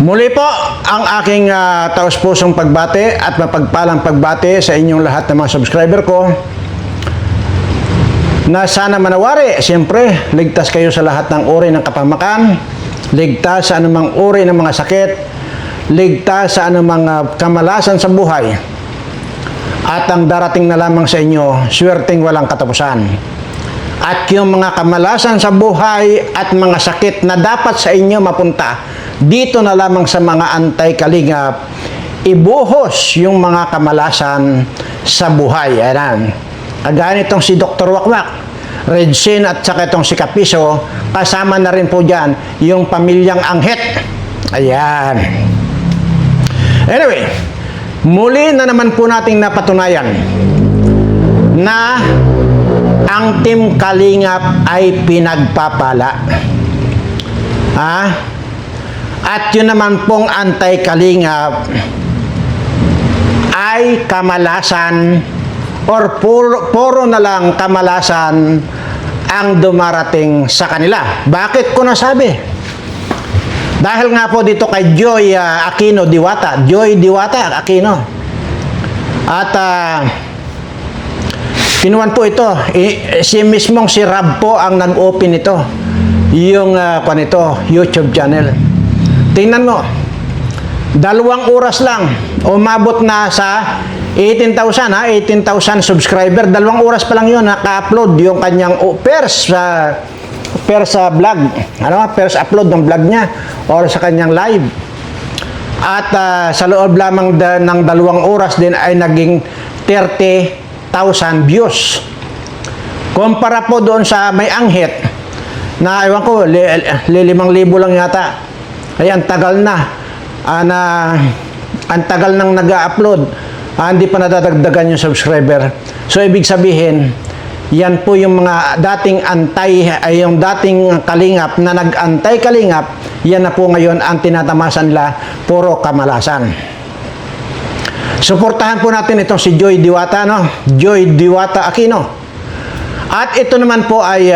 Muli po ang aking taus-pusong pagbate at mapagpalang pagbate sa inyong lahat ng mga subscriber ko na sana manawari, siyempre, ligtas kayo sa lahat ng uri ng kapamakan, ligtas sa anumang uri ng mga sakit, ligtas sa anumang kamalasan sa buhay, at ang darating na lamang sa inyo, swerteng walang katapusan. At yung mga kamalasan sa buhay at mga sakit na dapat sa inyo mapunta, dito na lamang sa mga antay-kalingap, ibuhos yung mga kamalasan sa buhay. Ayan. Kagaya nitong si Dr. Wakwak, Redsin at saka itong si Kapiso, kasama na rin po dyan yung pamilyang Anghet. Ayan. Anyway, muli na naman po nating napatunayan na ang Team Kalingap ay pinagpapala. At yun naman pong antay-kalingap ay kamalasan or puro na lang kamalasan ang dumarating sa kanila. Bakit ko nasabi? Dahil nga po dito kay Joy Aquino Diwata. Joy Diwata Aquino. At kinuwan po ito. Si mismong si Rab po ang nag-open ito. Yung YouTube channel. Tingnan mo, 2 oras lang, umabot na sa 18,000 subscriber. 2 oras pa lang yun, naka-upload yung kanyang first vlog. First upload ng vlog niya or sa kanyang live. At sa loob lamang ng 2 oras din ay naging 30,000 views. Kumpara po doon sa may Anghet, na ewan ko, 5,000 lang yata. Ay, ang tagal na. Ang tagal nang nag-upload. Hindi pa nadadagdagan yung subscriber. So, ibig sabihin, yan po yung mga dating yung dating kalingap na nag-antay-kalingap, yan na po ngayon ang tinatamasan nila, puro kamalasan. Suportahan po natin itong si Joy Diwata, Joy Diwata Aquino. At ito naman po ay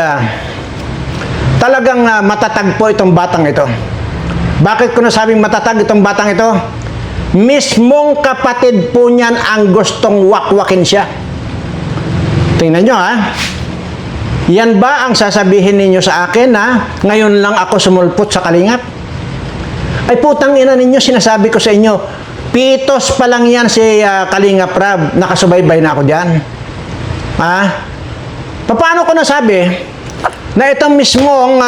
talagang matatag po itong batang ito. Bakit ko nasabing matatag itong batang ito? Mismong kapatid po niyan ang gustong wakwakin siya. Tingnan nyo Yan ba ang sasabihin ninyo sa akin na ngayon lang ako sumulpot sa kalingap? Ay putang ina ninyo, sinasabi ko sa inyo, pitos pa lang yan si Kalingap Rab. Nakasubaybay na ako dyan. Paano ko nasabi na itong mismong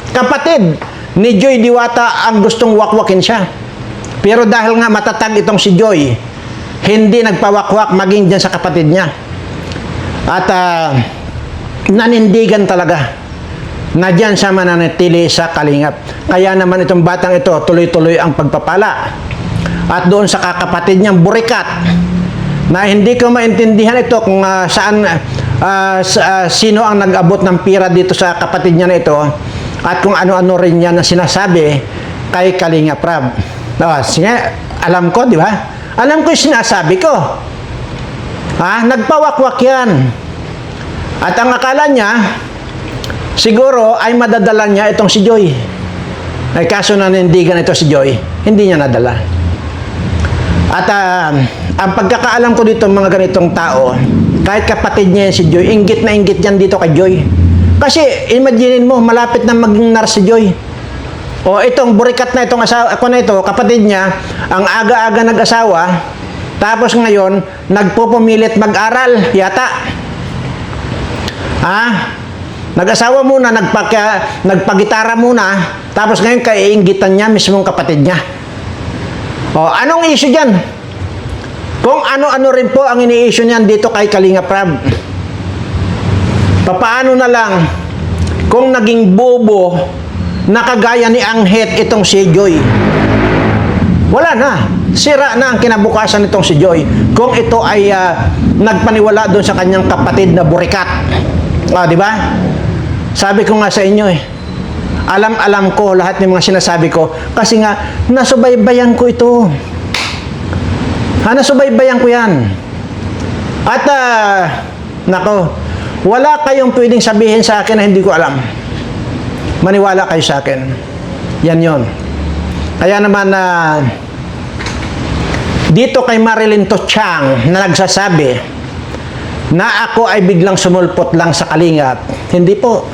kapatid ni Joy Diwata ang gustong wakwakin siya? Pero dahil nga matatag itong si Joy, hindi nagpawakwak maging dyan sa kapatid niya. At nanindigan talaga na dyan siya mananatili sa kalingap. Kaya naman itong batang ito, tuloy-tuloy ang pagpapala. At doon sa kakapatid niyang Burikat, na hindi ko maintindihan ito kung sino ang nag-abot ng pira dito sa kapatid niya na ito, at kung ano-ano rin yan na sinasabi kay Kalingap Rab. Sige, alam ko, di ba? Alam ko yung sinasabi ko. Nagpawakwak yan. At ang akala niya, siguro ay madadala niya itong si Joy. Ay kaso nanindigan ito si Joy, hindi niya nadala. At ang pagkakaalam ko dito mga ganitong tao, kahit kapatid niya si Joy, inggit na inggit yan dito kay Joy. Kasi, imaginin mo, malapit na maging nurse si Joy. O itong Burikat na itong asawa, kapatid niya, ang aga-aga nag-asawa, tapos ngayon, nagpupumilit mag-aral, yata. Nag-asawa muna, nagpagitara muna, tapos ngayon kaiinggitan niya mismong kapatid niya. O, anong issue dyan? Kung ano-ano rin po ang ini-issue niyan dito kay Kalingap Rab. Paano na lang kung naging bobo na kagaya ni Anghet itong si Joy? Wala na. Sira na ang kinabukasan itong si Joy kung ito ay nagpaniwala doon sa kanyang kapatid na Burikat. Di ba? Sabi ko nga sa inyo alam ko lahat ng mga sinasabi ko kasi nga nasubaybayan ko ito. Nasubaybayan ko yan. At nako, wala kayong pwedeng sabihin sa akin na hindi ko alam. Maniwala kayo sa akin. Yan yon. Kaya naman dito kay Marilyn Totiang na nagsasabi na ako ay biglang sumulpot lang sa Kalingap. Hindi po.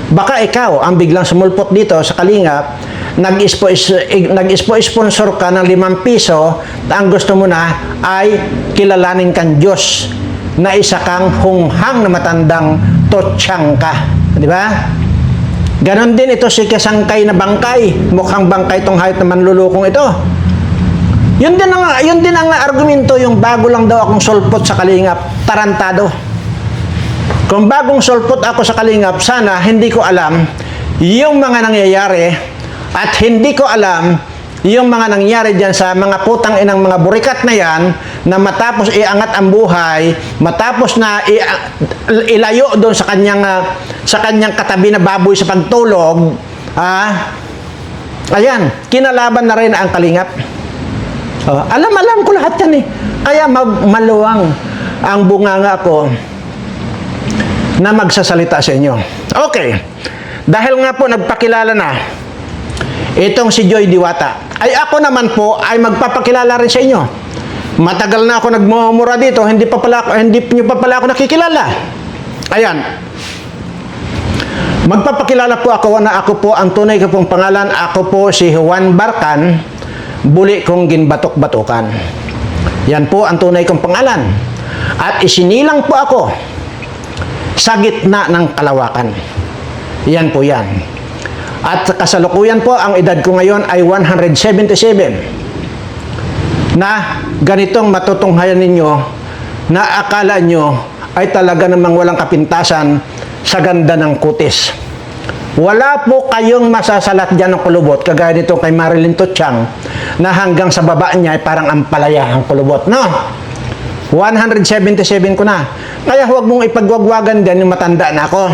Baka ikaw ang biglang sumulpot dito sa Kalingap, nag-sponsor ka ng 5 piso, ang gusto mo na ay kilalanin kang Diyos na isa kang hunghang na matandang Totiang ka. Di ba? Ganon din ito si kasangkay na bangkay. Mukhang bangkay itong hayop na manlulukong ito. Yun din ang argumento, yung bago lang daw akong sulpot sa Kalingap, tarantado. Kung bagong sulpot ako sa Kalingap, sana hindi ko alam yung mga nangyayari at hindi ko alam yung mga nangyari dyan sa mga putang inang mga burikat na yan, na matapos iangat ang buhay, matapos na ilayo doon sa kanyang katabi na baboy sa pagtulog, ayan, kinalaban na rin ang Kalingap. Alam ko lahat yan eh. Kaya maluwang ang bunganga ko na magsasalita sa inyo. Okay. Dahil nga po nagpakilala na itong si Joy Diwata, ay ako naman po ay magpapakilala rin sa inyo. Matagal na ako nagmumura dito, hindi nyo pa pala ako nakikilala. Ayan. Magpapakilala po ako na ako po ang tunay ko pong pangalan. Ako po si Juan Barcan, buli kong ginbatok-batukan. Yan po ang tunay kong pangalan. At isinilang po ako sa gitna ng kalawakan. Yan po yan. At kasalukuyan po, ang edad ko ngayon ay 177. Na ganitong matutunghayan ninyo na akala nyo ay talaga namang walang kapintasan sa ganda ng kutis. Wala po kayong masasalat dyan ng kulubot, kagaya nito kay Marilyn Totiang, na hanggang sa baba niya ay parang ampalaya ang kulubot. No? 177 ko na. Kaya huwag mong ipagwagwagan din yung matanda na ako.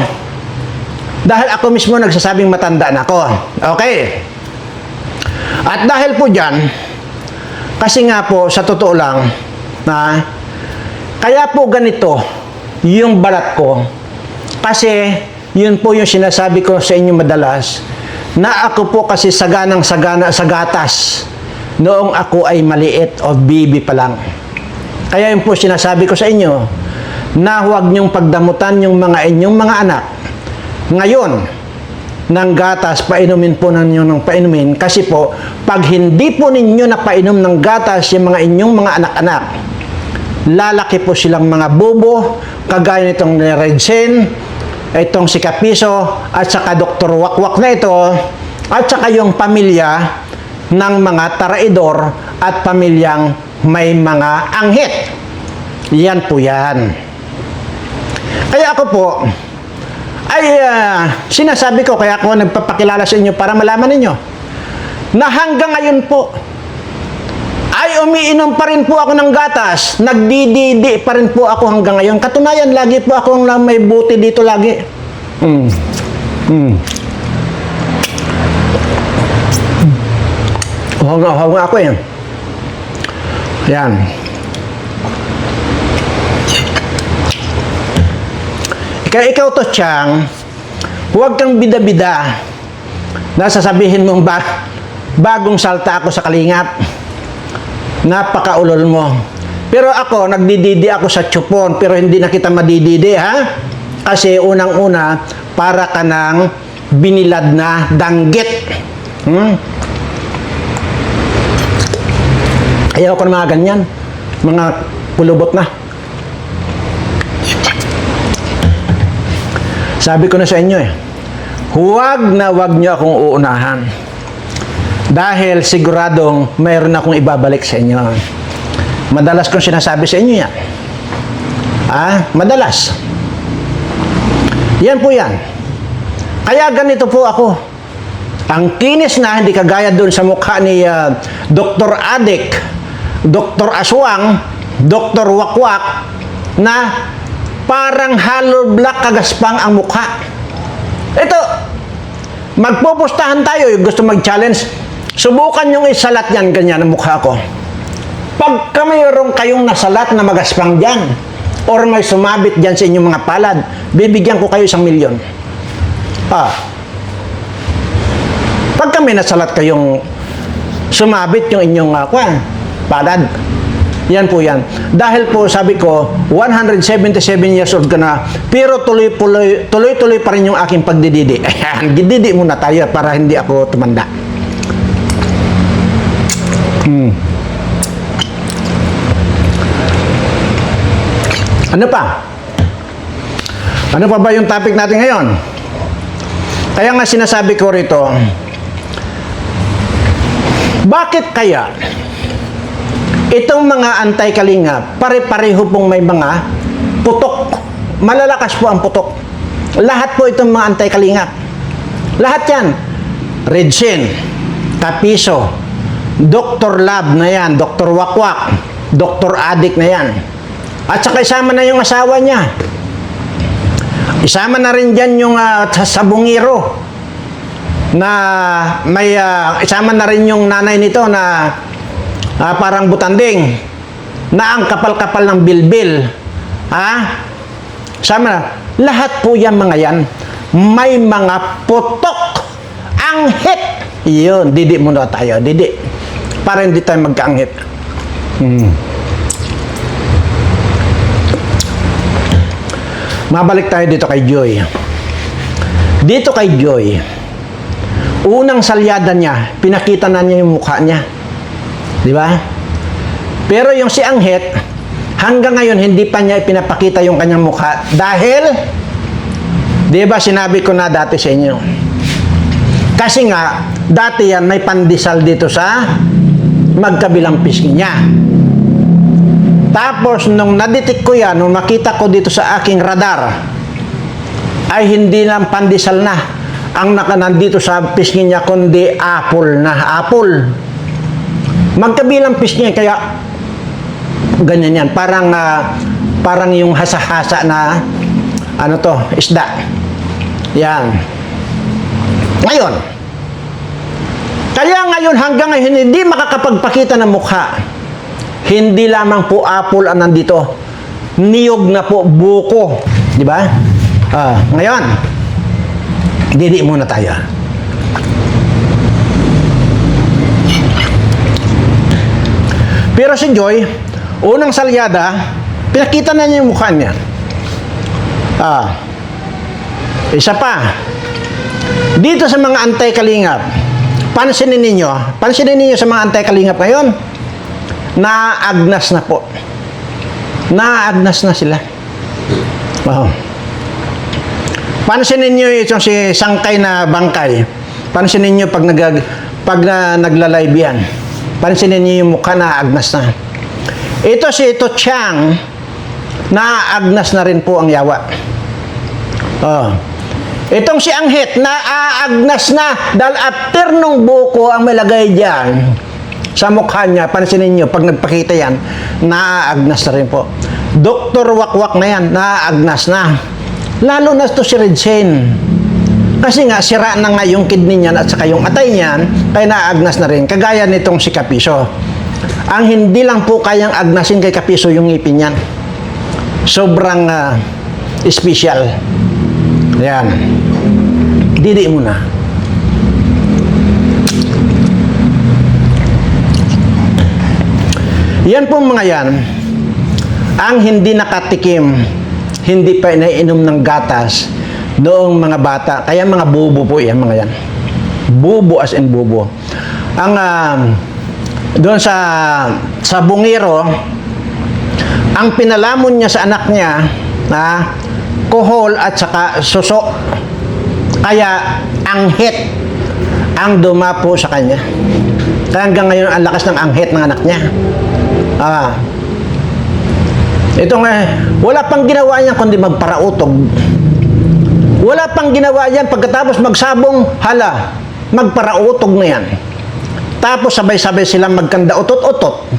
Dahil ako mismo nagsasabing matanda na ako. Okay? At dahil po dyan, kasi nga po, sa totoo lang, kaya po ganito yung balat ko. Kasi, yun po yung sinasabi ko sa inyo madalas, na ako po kasi saganang-sagana sa gatas noong ako ay maliit o baby pa lang. Kaya yun po sinasabi ko sa inyo, na huwag niyong pagdamutan yung mga inyong mga anak. Ngayon, ng gatas, painumin po ninyo ng painumin, kasi po, pag hindi po ninyo napainom ng gatas yung mga inyong mga anak-anak, lalaki po silang mga bobo, kagaya nitong Redsen, itong si Kapiso, at saka Dr. Wakwak na ito, at saka yung pamilya ng mga taraidor at pamilyang may mga anghit. Yan po yan. Kaya ako po, ay sinasabi ko, kaya ako nagpapakilala sa inyo para malaman ninyo na hanggang ngayon po ay umiinom pa rin po ako ng gatas, nagdididi pa rin po ako hanggang ngayon. Katunayan, lagi po akong may buti dito lagi. Uhaw nga ako yan. Yan. Kaya ikaw, Totiang, huwag kang bida-bida na sasabihin mong bagong salta ako sa Kalingap. Napakaulol mo. Pero ako, nagdididi ako sa tsupon, pero hindi na kita madididi, ha? Kasi unang-una, para ka ng binilad na danggit. Ayaw ko ng mga ganyan. Mga kulubot na. Sabi ko na sa inyo huwag nyo akong uunahan. Dahil siguradong mayroon akong ibabalik sa inyo. Madalas kong sinasabi sa inyo yan. Madalas. Yan po yan. Kaya ganito po ako. Ang kinis na, hindi kagaya doon sa mukha ni Dr. Adik, Dr. Aswang, Dr. Wakwak, na parang hollow black kagaspang ang mukha. Ito, magpupustahan tayo, yung gusto mag-challenge, subukan yung isalat yan, ganyan ang mukha ko. Pagka mayroon kayong nasalat na magaspang dyan, or may sumabit dyan sa inyong mga palad, bibigyan ko kayo 1 milyon. Pagka may nasalat kayong sumabit yung inyong palad. Yan po yan. Dahil po sabi ko, 177 years old ka na, pero tuloy-tuloy pa rin yung aking pagdididi. Ayan, dididi muna tayo para hindi ako tumanda. Ano pa? Ano pa ba yung topic natin ngayon? Kaya nga sinasabi ko rito, bakit kaya itong mga anti-kalinga, pare-pareho pong may mga putok. Malalakas po ang putok. Lahat po itong mga anti-kalinga. Lahat yan. Redsin, Kapiso, Dr. Lab na yan, Dr. Wakwak, Dr. Adik na yan. At saka isama na yung asawa niya. Isama na rin dyan yung sabungiro na may isama na rin yung nanay nito na parang butanding na ang kapal-kapal ng bilbil. Sama na. Lahat po yan mga yan may mga putok. Anghit. Yun, didi muna tayo. Didi. Para hindi tayo magkaanghit. Mabalik tayo dito kay Joy. Dito kay Joy, unang salyada niya, pinakita na niya yung mukha niya. Di ba? Pero yung si Anghit, hanggang ngayon, hindi pa niya ipinapakita yung kanyang mukha. Dahil, di ba sinabi ko na dati sa inyo, kasi nga, dati yan may pandesal dito sa magkabilang pisngi niya. Tapos, nung nadetect ko yan, nung makita ko dito sa aking radar, ay hindi lang pandesal na ang nandito sa pisngi niya, kundi apple na. Apple. Magkabilang pisngi, kaya ganyan yan. Parang yung hasa-hasa na isda. Yan. Ngayon, kaya ngayon hanggang ngayon hindi makakapagpakita ng mukha. Hindi lamang po apple ang nandito. Niyog na po buko. Di ba? Ngayon, didi muna tayo. Pero si Joy, unang salyada, pinakita na niya yung mukha niya. Isa pa, dito sa mga anti-kalingap, pansinin ninyo sa mga anti-kalingap ngayon, naagnas na po. Naagnas na sila. Pansinin niyo itong si Sangkay na bangkay. Pansinin niyo pag nagla-live yan. Pansinin niyo yung mukha na agnas na. Ito si Chang, naagnas na rin po ang yawa. Itong si Anghit, naaagnas na dahil after nung buko ang malagay dyan sa mukha niya, pansinin niyo, pag nagpakita yan, naaagnas na rin po. Dr. Wakwak na yan, naaagnas na. Lalo na ito si Redsin. Kasi nga, sira na nga yung kidney niyan at saka yung atay niyan, kaya naaagnas na rin. Kagaya nitong si Kapiso. Ang hindi lang po kayang agnasin kay Kapiso yung ngipin niyan. Sobrang special. Yan. Didi muna. Yan po mga yan, ang hindi nakatikim, hindi pa inainom ng gatas noong mga bata. Kaya mga bubo po yan, mga yan. Bubo as in bubo. Ang doon sa bungiro, ang pinalamon niya sa anak niya, kohol at saka suso. Kaya Anghit ang dumapo sa kanya. Kaya hanggang ngayon ang lakas ng Anghit ng anak niya. Ito nga, wala pang ginawa niya kundi magparautog. Wala pang ginawa yan pagkatapos magsabong, magparautog na yan. Tapos sabay-sabay silang magkanda utot-utot.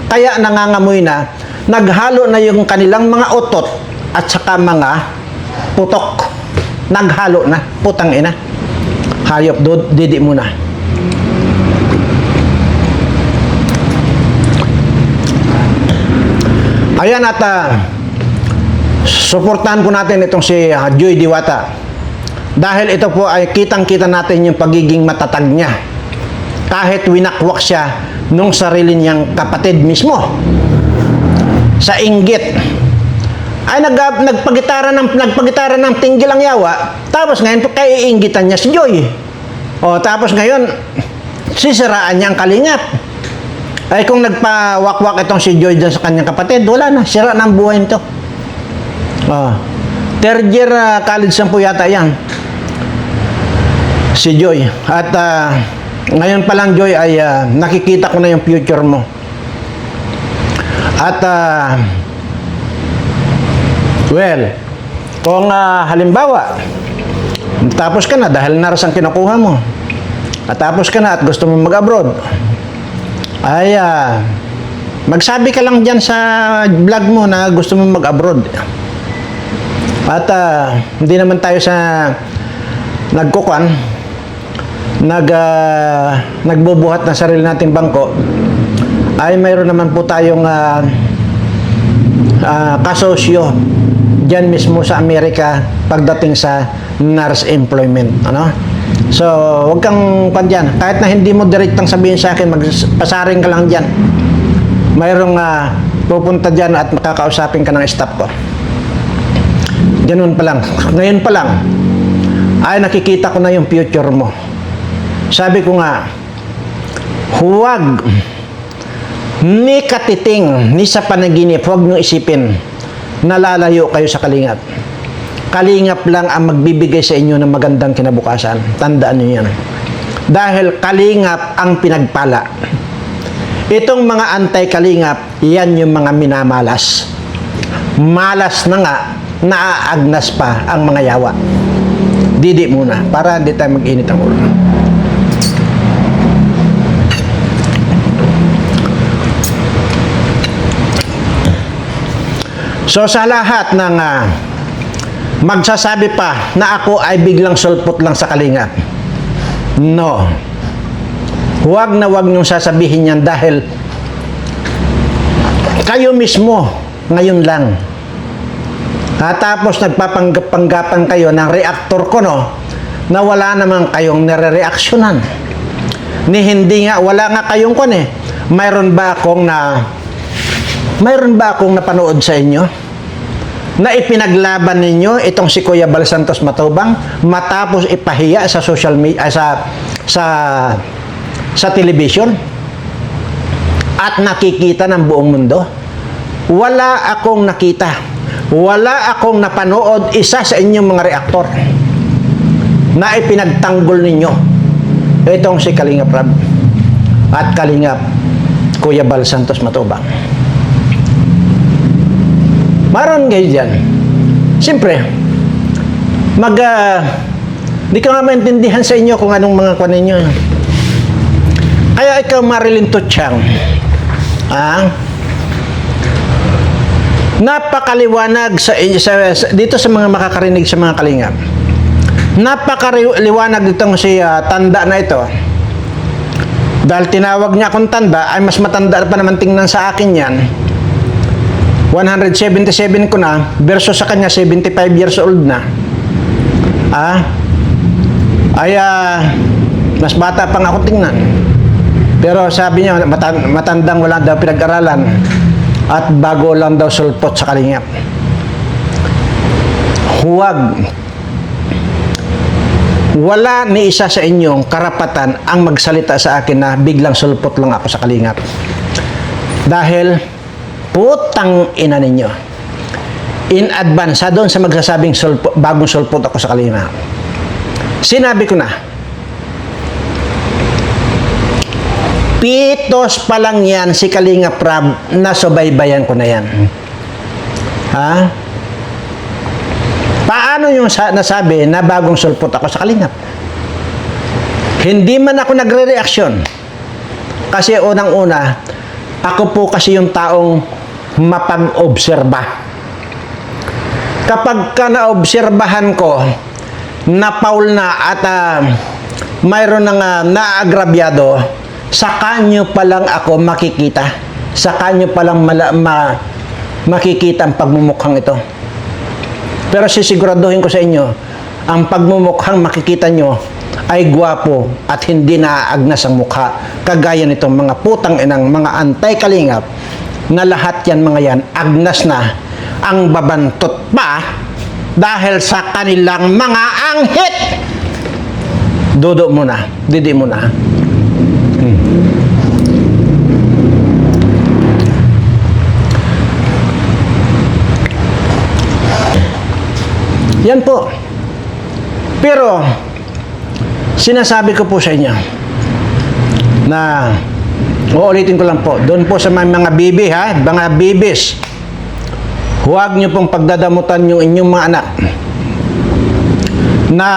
Kaya nangangamoy na, naghalo na yung kanilang mga utot at saka mga putok. Naghalo na, putang ina. Hayop, didi muna. Ayan at suportahan po natin itong si Joy Diwata. Dahil ito po ay kitang-kita natin yung pagiging matatag niya. kahit winakwak siya nung sarili niyang kapatid mismo. Sa inggit ay nagpagitara ng tinggil ang yawa, tapos ngayon kaiinggitan niya si Joy. O tapos ngayon sisiraan niya ang Kalingap. Ay kung nagpawakwak itong si Joy dyan sa kanyang kapatid, wala na, sira na ang buhay nito. Third year college na po yata yan, si Joy. At ngayon pa lang, Joy, ay nakikita ko na yung future mo. At well, kung halimbawa tapos ka na dahil naras ang kinukuha mo, at tapos ka na at gusto mo mag-abroad, ay magsabi ka lang dyan sa vlog mo na gusto mo mag-abroad. At hindi naman tayo sa nagbubuhat ng sarili nating bangko, ay mayroon naman po tayong kasosyo dyan mismo sa Amerika pagdating sa nurse employment. So, huwag kang dyan. Kahit na hindi mo direktang sabihin sa akin, magpasaring ka lang dyan. Mayroong pupunta dyan at makakausapin ka ng staff ko. Ganun pa lang. Ngayon pa lang, ay nakikita ko na yung future mo. Sabi ko nga, huwag ni katiting, ni sa panaginip, huwag nyo isipin na lalayo kayo sa Kalingap. Kalingap lang ang magbibigay sa inyo ng magandang kinabukasan. Tandaan niyo yan. Dahil Kalingap ang pinagpala. Itong mga anti-Kalingap, yan yung mga minamalas. Malas na nga, naaagnas pa ang mga yawa. Didi muna, para hindi tayo mag-init ang ulo. So sa lahat ng magsasabi pa na ako ay biglang sulpot lang sa Kalingap, no. Huwag na huwag niyong sasabihin yan dahil kayo mismo ngayon lang. Tapos nagpapanggap-panggapan kayo ng reactor ko, no, na wala naman kayong nire-reaksyonan. Ni hindi nga, wala nga kayong mayroon ba akong napanood sa inyo na ipinaglaban ninyo itong si Kuya Bal Santos Matubang matapos ipahiya sa social media, sa television at nakikita ng buong mundo? Wala akong nakita, wala akong napanood isa sa inyong mga reaktor na ipinagtanggol ninyo itong si Kalingap Rab at Kalingap Kuya Bal Santos Matubang. Maroon kayo dyan. Siyempre, di ka nga maintindihan sa inyo kung anong mga kuwan ninyo. Kaya ikaw, Marilyn Tuchang, napakaliwanag dito sa mga makakarinig sa mga Kalingap. Napakaliwanag itong si tanda na ito. Dahil tinawag niya akong tanda, ay mas matanda pa naman tingnan sa akin yan. 177 ko na versus sa kanya 75 years old na. Mas bata pang ako tingnan. Pero sabi niya matandang wala daw pinag-aralan at bago lang daw sulpot sa Kalingap. Wala ni isa sa inyong karapatan ang magsalita sa akin na biglang sulpot lang ako sa Kalingap. Dahil putang ina ninyo, in advance, doon sa magsasabing bagong sulpot ako sa Kalingap, sinabi ko na, pitos pa lang yan si Kalingap Rab, nasubaybayan ko na yan. Paano yung nasabi na bagong sulpot ako sa Kalingap? Hindi man ako nagre-reaksyon. Kasi unang-una, ako po kasi yung taong mapag-obserba. Kapag ka naobserbahan ko na foul na at mayroon nang naagrabyado, sa kanyo pa lang ako makikita. Sa kanyo pa lang makikita ang pagmumukhang ito. Pero sisiguraduhin ko sa inyo, ang pagmumukhang makikita nyo ay gwapo at hindi naaagnas ang mukha. Kagaya nitong mga putang inang mga antay-kalingap na lahat yan mga yan, agnas na ang babantot pa dahil sa kanilang mga anghit. Dodo mo na, didi mo na. Yan po. Pero, sinasabi ko po sa inyo na, uulitin ko lang po, doon po sa mga bibi ha, mga bibis, huwag nyo pong pagdadamutan yung inyong mga anak na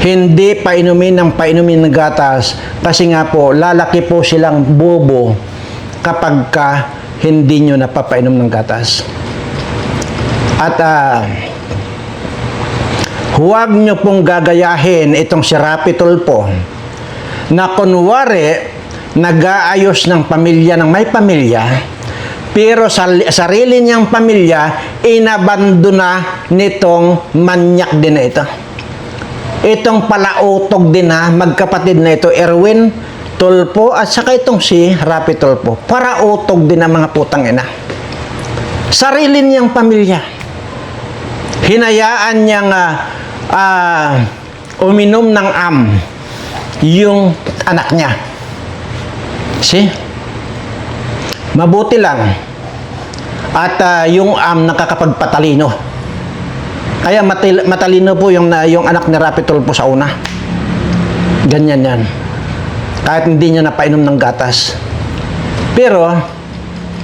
hindi painumin ng gatas kasi nga po, lalaki po silang bobo kapag ka hindi nyo napapainom ng gatas. At huwag nyo pong gagayahin itong si Rapi Tulfo na kunwari nag-aayos ng pamilya ng may pamilya pero sa sarili niyang pamilya inabandona nitong manyak din na ito. Itong palautog din na magkapatid na ito, Erwin Tulfo at saka itong si Rapi Tulfo. Parautog din ang mga putang ina. Sarili niyang pamilya. Hinayaan niyang uminom ng yung anak niya. See? Mabuti lang. At yung nakakapagpatalino. Kaya matalino po yung anak ni Rapi Tulfo sa una. Ganyan yan. Kahit hindi niya napainom ng gatas. Pero,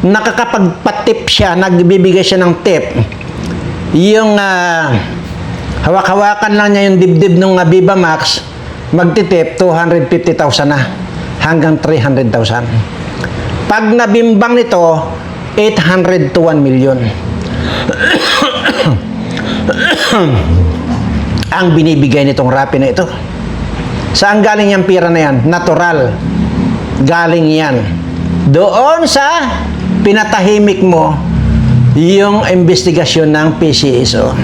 nakakapagpatip siya, nagbibigay siya ng tip. Yung hawak-hawakan lang niya yung dibdib ng Viva Max, magtitip 250,000 na hanggang 300,000. Pag nabimbang nito, 800 to 1 million. Ang binibigay nitong Rapi na ito. Saan galing yung pira na yan? Natural. Galing yan. Doon sa pinatahimik mo yung investigasyon ng PCSO.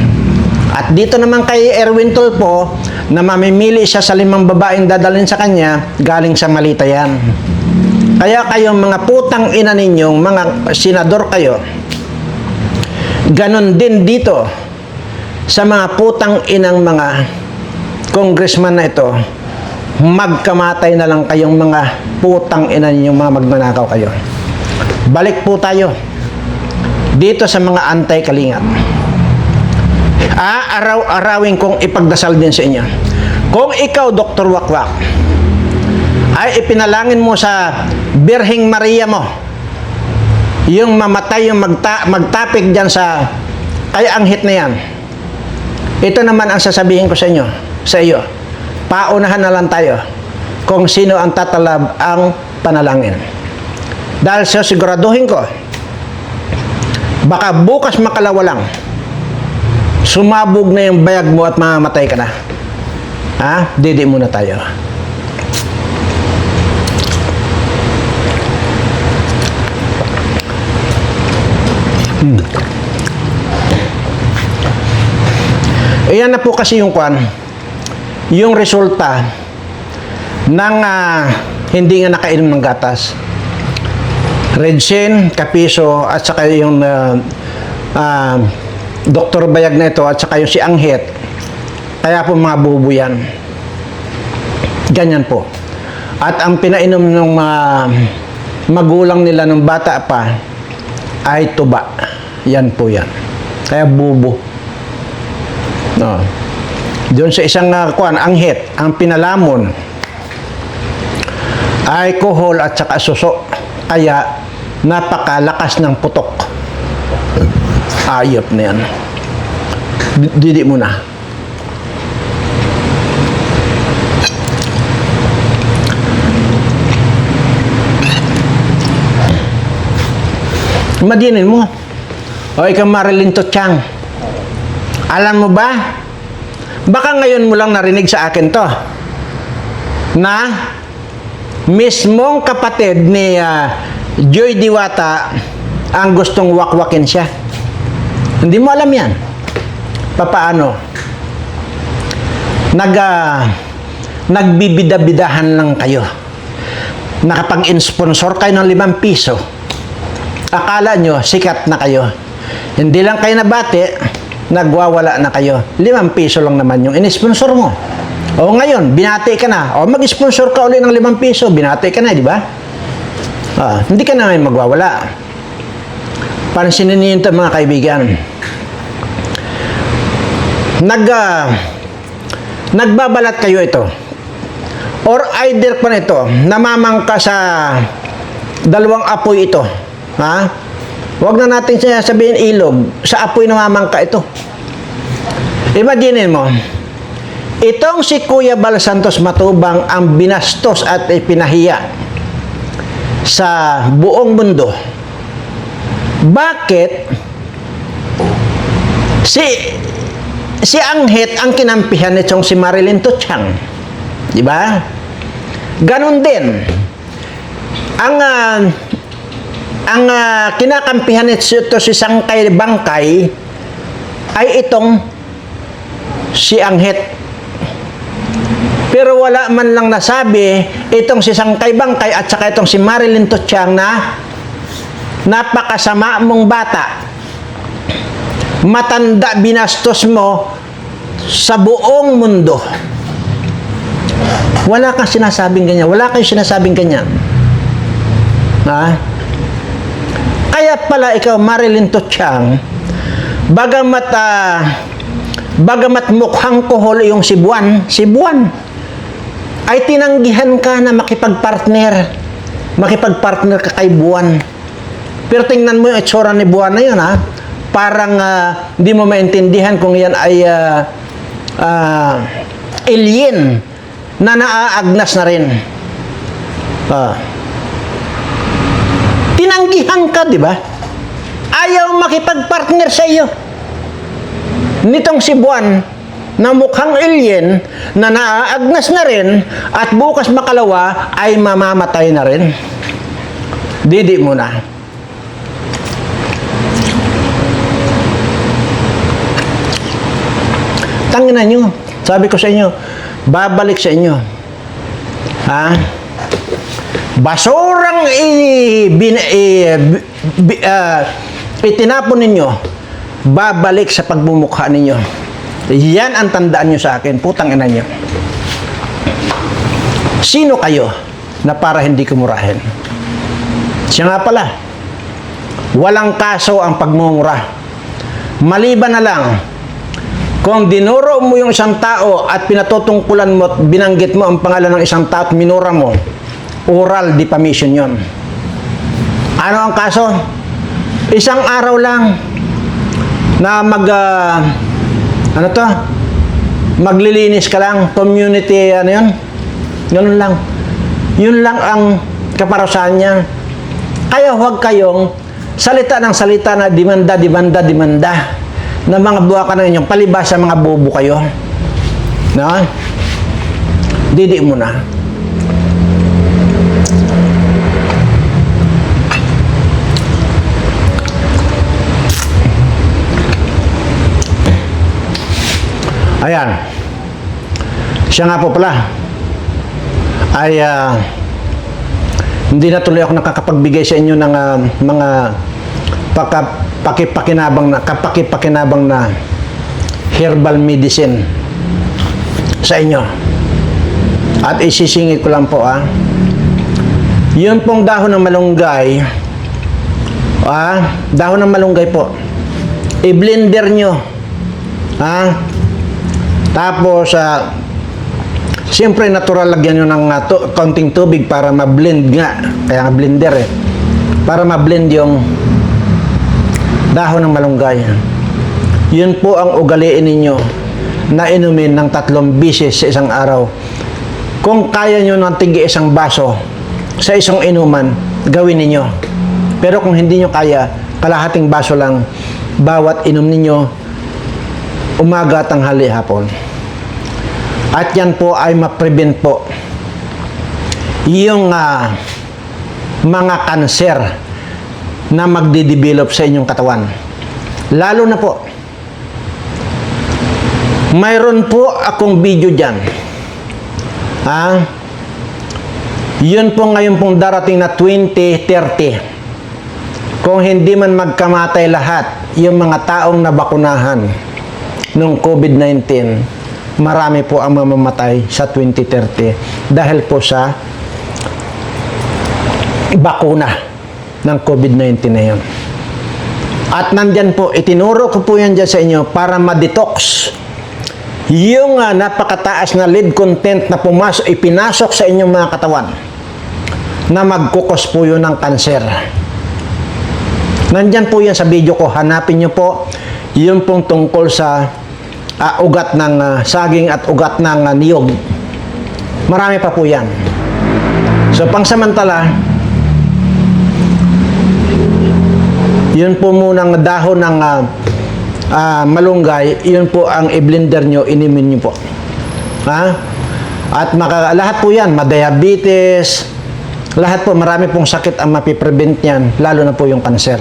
At dito naman kay Erwin Tulfo na mamimili siya sa 5 babaeng dadalhin sa kanya, galing sa malita yan. Kaya kayong mga putang ina ninyong mga senador kayo, ganon din dito sa mga putang inang mga congressman na ito, magkamatay na lang kayong mga putang ina ninyong mga magnanakaw kayo. Balik po tayo dito sa mga antay-kalingap. Araw-arawin kong ipagdasal din sa inyo. Kung ikaw, Dr. Wakwak, ay ipinalangin mo sa Birheng Maria mo, yung mamatay, yung magtapik dyan sa kay anghit na yan. Ito naman ang sasabihin ko sa iyo. Paunahan na lang tayo kung sino ang tatalab ang panalangin. Dahil siguraduhin ko, baka bukas makalawa lang, sumabog na yung bayag mo at mamamatay ka na. Didi muna tayo. Iyan na po kasi yung yung resulta ng hindi nga nakainom ng gatas. Redsin, Kapiso, at saka yung Dr. Bayag na ito, at saka yung si Anghit. Kaya po mga bubo yan. Ganyan po. At ang pinainom ng mga magulang nila ng bata pa ay tuba. Yan po yan. Kaya bubo. No. Doon sa isang Anghit, ang pinalamon ay alcohol at saka suso. Kaya napakalakas ng putok. Ayop na yan. Didi mo na. Madinin mo. O ikaw Marilyn Tochang. Alam mo ba? Baka ngayon mo lang narinig sa akin to. Na mismong kapatid ni Joy Diwata ang gustong wakwakin siya. Hindi mo alam yan. Papaano? nagbibida-bidahan lang kayo. Nakapag-sponsor kayo ng 5 piso. Akala nyo, sikat na kayo. Hindi lang kayo nabati, nagwawala na kayo. 5 piso lang naman yung in-sponsor mo. O ngayon, binati ka na. O mag-sponsor ka ulit ng 5 piso, binati ka na, di ba? Hindi ka na ngayon magwawala. Pansinin niyo ito, mga kaibigan. Nagbabalat kayo ito. Or either pa nito, namamangka sa 2 apoy ito. Huwag na natin siya sabihin ilog. Sa apoy namamangka ito. Imagine mo, itong si Kuya Bal Santos Matubang ang binastos at ipinahiya sa buong mundo. Bakit si Anghit ang kinampihan nitong si Marilyn Tuchang? Di ba? Ganon din. Ang kinakampihan nito si Sangkay Bangkay ay itong si Anghit. Pero wala man lang nasabi itong si Sangkay Bangkay at saka itong si Marilyn Tuchang na napakasama mong bata. Matanda, binastos mo sa buong mundo. Wala kang sinasabing ganyan. Wala kang sinasabing ganyan. Kaya pala ikaw, Marilyn Tuchang, bagamat mukhang kohol yung si Buwan, ay tinanggihan ka na makipagpartner ka kay Buwan. Pero tingnan mo yung itsura ni Buwan na yun, parang hindi mo maintindihan kung yan ay alien na naaagnas na rin. Tinanggihan ka, di ba? Ayaw makipagpartner sa iyo. Nitong si Buwan, na mukhang alien, na naaagnas na rin, at bukas makalawa, ay mamamatay na rin. Didi mo na. Tanginan nyo. Sabi ko sa inyo, babalik sa inyo. Basurang itinapon ninyo, babalik sa pagmumukha ninyo. Yan ang tandaan nyo sa akin, putang ina nyo. Sino kayo na para hindi kumurahin? Siya nga pala, walang kaso ang pagmumura. Maliban na lang, kung dinuro mo yung isang tao at pinatutungkulan mo at binanggit mo ang pangalan ng isang tao at minura mo, oral defamation yon. Ano ang kaso? Isang araw lang na maglilinis ka lang, community, yun? Ganun lang. Yun lang ang kaparusahan niya. Kaya huwag kayong salita ng salita na demanda na mga buha ka ng inyong palibasa, mga bobo kayo. Didi mo na. Ayan. Siya nga po pala ay hindi na tuloy ako nakakapagbigay sa inyo ng mga kapakipakinabang na herbal medicine sa inyo. At isisingit ko lang po yun pong dahon ng malunggay, dahon ng malunggay po, i-blender nyo. Tapos siyempre natural lagyan nyo ng konting tubig para ma-blend nga. Kaya nga blender para ma-blend yung dahon ng malunggay. Yun po ang ugaliin ninyo na inumin ng 3 beses sa isang araw. Kung kaya nyo ng tigi isang baso sa isang inuman, gawin ninyo. Pero kung hindi nyo kaya, kalahating baso lang bawat inom ninyo, umaga, tanghali, hapon. At yan po ay ma-prevent po yung mga kanser na magde-develop sa inyong katawan. Lalo na po, mayroon po akong video dyan Yun po ngayon pong darating na 2030. Kung hindi man magkamatay lahat, yung mga taong nabakunahan ng COVID-19, marami po ang mamamatay sa 2030 dahil po sa bakuna ng COVID-19 na yun. At nandyan po, itinuro ko po yan dyan sa inyo para ma-detox yung napakataas na lead content na ipinasok sa inyong mga katawan na magkukos po yun ng kanser. Nandyan po yan sa video ko. Hanapin nyo po yun pong tungkol sa ugat ng saging at ugat ng niyog. Marami pa po yan. So, pangsamantala, yun po munang dahon ng malunggay, yun po ang i-blender nyo, inimin nyo po. At lahat po yan, madiabetes, lahat po, marami pong sakit ang mapiprevent yan, lalo na po yung kanser.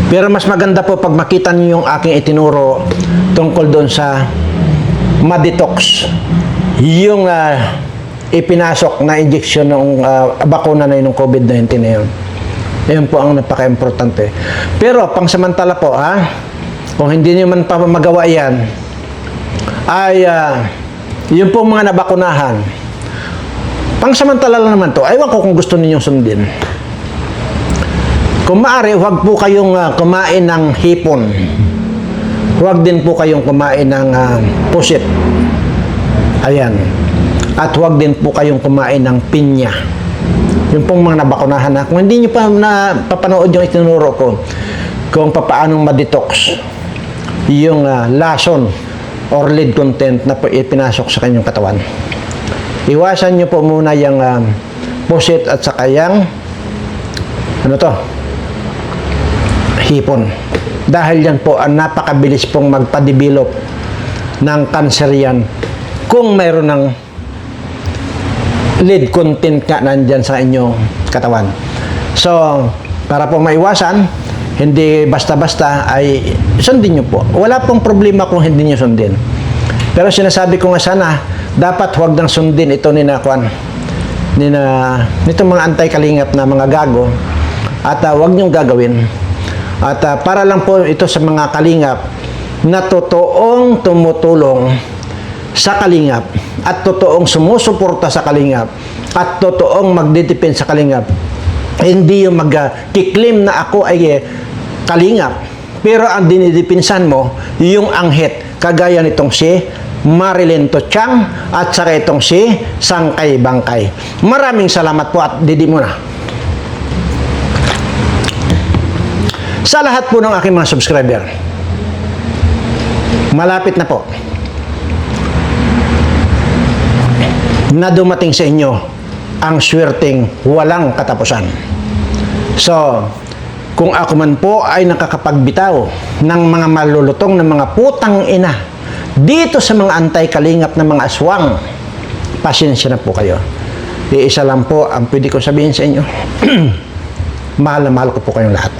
Pero mas maganda po pag makita niyo yung aking itinuro tungkol doon sa ma-detox, yung ipinasok na injection ng bakuna na yun ng COVID-19 na yun. Yun po ang napaka-importante. Pero pangsamantala po, kung hindi niyo man pa magawa yan, ay yun po mga nabakunahan. Pangsamantala lang naman to. Aywan ko kung gusto ninyong sundin. Kung maaari, huwag po kayong kumain ng hipon. Huwag din po kayong kumain ng pusit. Ayan. At huwag din po kayong kumain ng pinya. Yung pong mga nabakunahan na. Kung hindi nyo pa napapanood yung itinuro ko, kung paanong ma-detox yung lason or lead content na ipinasok sa kanyang katawan. Iwasan nyo po muna yung pusit at saka yung hipon. Dahil yan po ang napakabilis pong magpa-develop ng cancer yan kung mayroon ng lead content nga nandyan sa inyong katawan. So, para po maiwasan, hindi basta-basta ay sundin nyo po. Wala pong problema kung hindi nyo sundin. Pero sinasabi ko nga sana, dapat huwag nang sundin ito nitong mga anti-kalingap na mga gago at huwag nyong gagawin. At para lang po ito sa mga kalingap na totoong tumutulong sa kalingap at totoong sumusuporta sa kalingap at totoong magdidepend sa kalingap. Hindi yung mag-kiklaim na ako ay kalingap, pero ang dinidipinsan mo yung anghit, kagaya nitong si Marilyn Totiang at saka itong si Sangkay Bangkay. Maraming salamat po at didi mo na. Sa lahat po ng aking mga subscriber, malapit na po na dumating sa inyo ang swerteng walang katapusan. So, kung ako man po ay nakakapagbitaw ng mga malulutong na mga putang ina dito sa mga anti-kalingap na mga aswang, pasensya na po kayo. Iisa lang po ang pwede ko sabihin sa inyo. Mahal na mahal ko po kayong lahat.